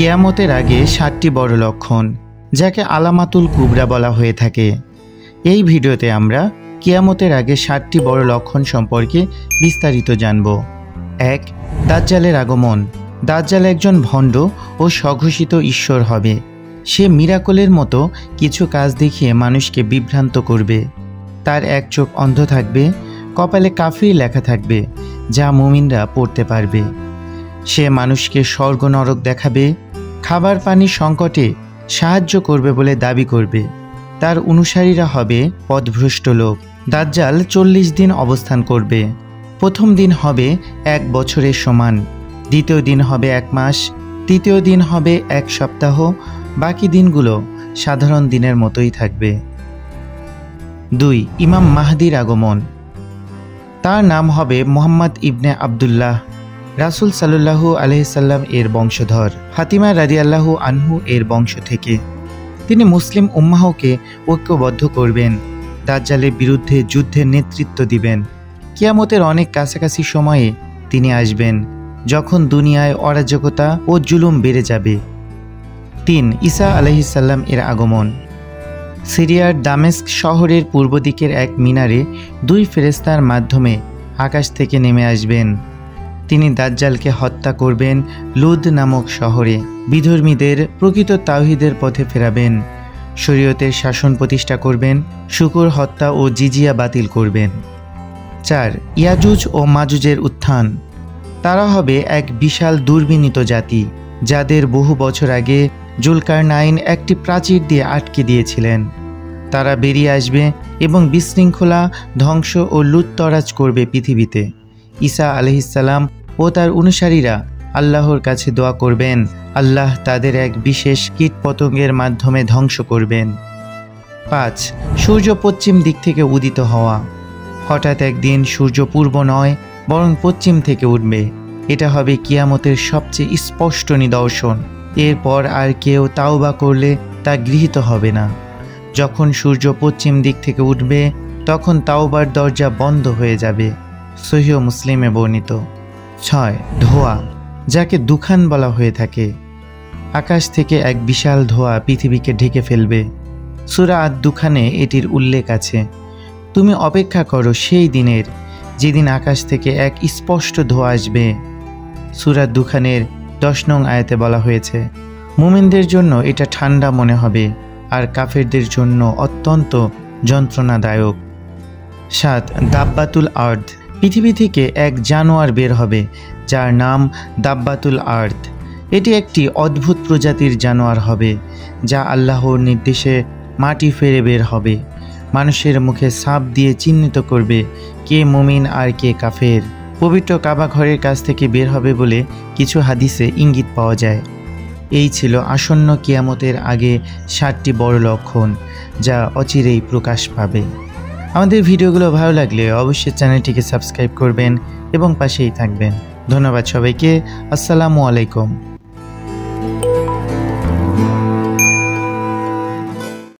কিয়ামতের আগে 7টি বড় লক্ষণ, যাকে আলামাতুল কুবরা বলা হয়ে থাকে। এই ভিডিওতে আমরা কিয়ামতের আগে 7টি বড় লক্ষণ সম্পর্কে বিস্তারিত জানব। 1. দাজ্জালের আগমন। দাজ্জাল একজন ভণ্ড ও স্বঘোষিত ঈশ্বর হবে। সে মিরাকলের মতো কিছু কাজ দেখিয়ে মানুষকে বিভ্রান্ত করবে। তার এক চোখ অন্ধ থাকবে, কপালে কাফির লেখা থাকবে, যা মুমিনরা পড়তে পারবে। সে মানুষকে স্বর্গ নরক দেখাবে, খাবার পানির সংকটে সাহায্য করবে বলে দাবি করবে। তার অনুসারীরা হবে পথভ্রষ্ট লোক। দাজ্জাল 40 দিন অবস্থান করবে। প্রথম দিন হবে 1 বছরের সমান, দ্বিতীয় দিন হবে 1 মাস, তৃতীয় দিন হবে 1 সপ্তাহ, বাকি দিনগুলো সাধারণ দিনের মতোই থাকবে। 2. ইমাম মাহদির আগমন। তার নাম হবে মুহাম্মদ ইবনে আবদুল্লাহ। রাসূল সাল্লাল্লাহু আলাইহি সাল্লাম এর বংশধর, ফাতিমা রাদিয়াল্লাহু আনহু এর বংশ থেকে। তিনি মুসলিম উম্মাহকে ঐক্যবদ্ধ করবেন, দাজ্জালের বিরুদ্ধে যুদ্ধের নেতৃত্ব দিবেন। কিয়ামতের অনেক কাছাকাছি সময়ে তিনি আসবেন, যখন দুনিয়ায় অরাজকতা ও জুলুম বেড়ে যাবে। 3. ঈসা আলাইহিস সালাম এর আগমন। সিরিয়ার দামেস্ক শহরের পূর্ব দিকের এক মিনারে 2 ফেরেশতার মাধ্যমে আকাশ থেকে নেমে আসবেন। তিনি দাজ্জালকে হত্যা করবেন লুদ নামক শহরে। বিধর্মীদের প্রকৃত তাওহীদের পথে ফেরাবেন, শরীয়তের শাসন প্রতিষ্ঠা করবেন, শুকর হত্যা ও জিজিয়া বাতিল করবেন। 4. ইয়াজুজ ও মাজুজের উত্থান। তারা হবে এক বিশাল দুর্বিনীত জাতি, যাদের বহু বছর আগে জুলকারনাইন একটি প্রাচীর দিয়ে আটকে দিয়েছিলেন। তারা বেরিয়ে আসবে এবং বিশৃঙ্খলা, ধ্বংস ও লুটতরাজ করবে পৃথিবীতে। ঈসা আলাইহিস সালাম ও তার অনুসারীরা আল্লাহর কাছে দোয়া করবেন, আল্লাহ তাদের এক বিশেষ কীটপতঙ্গের মাধ্যমে ধ্বংস করবেন। 5. সূর্য পশ্চিম দিক থেকে উদিত হওয়া। হঠাৎ একদিন সূর্য পূর্ব নয়, বরং পশ্চিম থেকে উঠবে। এটা হবে কিয়ামতের সবচেয়ে স্পষ্ট নিদর্শন। এরপর আর কেউ তাওবা করলে তা গৃহীত হবে না। যখন সূর্য পশ্চিম দিক থেকে উঠবে, তখন তাওবার দরজা বন্ধ হয়ে যাবে। সহিহ মুসলিমে বর্ণিত। 6. ধোঁয়া, যাকে দুখান বলা হয়ে থাকে। আকাশ থেকে এক বিশাল ধোঁয়া পৃথিবীকে ঢেকে ফেলবে। সূরা আদ-দুখানে এটির উল্লেখ আছে। তুমি অপেক্ষা করো সেই দিনের, যেদিন আকাশ থেকে এক স্পষ্ট ধোঁয়া আসবে। সূরা দুখানের 10 নং আয়াতে বলা হয়েছে, মুমিনদের জন্য এটা ঠান্ডা মনে হবে, আর কাফেরদের জন্য অত্যন্ত যন্ত্রণাদায়ক। 7. দাব্বাতুল আর্দ। পৃথিবী থেকে এক জানোয়ার বের হবে, যার নাম দাব্বাতুল আর্দ। এটি একটি অদ্ভুত প্রজাতির জানোয়ার হবে, যা আল্লাহর নির্দেশে মাটি ফেরে বের হবে। মানুষের মুখে সাপ দিয়ে চিহ্নিত করবে কে মুমিন আর কে কাফের। পবিত্র কাবা ঘরের কাছ থেকে বের হবে বলে কিছু হাদিসে ইঙ্গিত পাওয়া যায়। এই ছিল আসন্ন কিয়ামতের আগে 7টি বড় লক্ষণ, যা অচিরেই প্রকাশ পাবে। আমাদের ভিডিওগুলো ভালো লাগলে অবশ্যই চ্যানেলটিকে সাবস্ক্রাইব করবেন এবং পাশেই থাকবেন। ধন্যবাদ সবাইকে। আসসালামু আলাইকুম।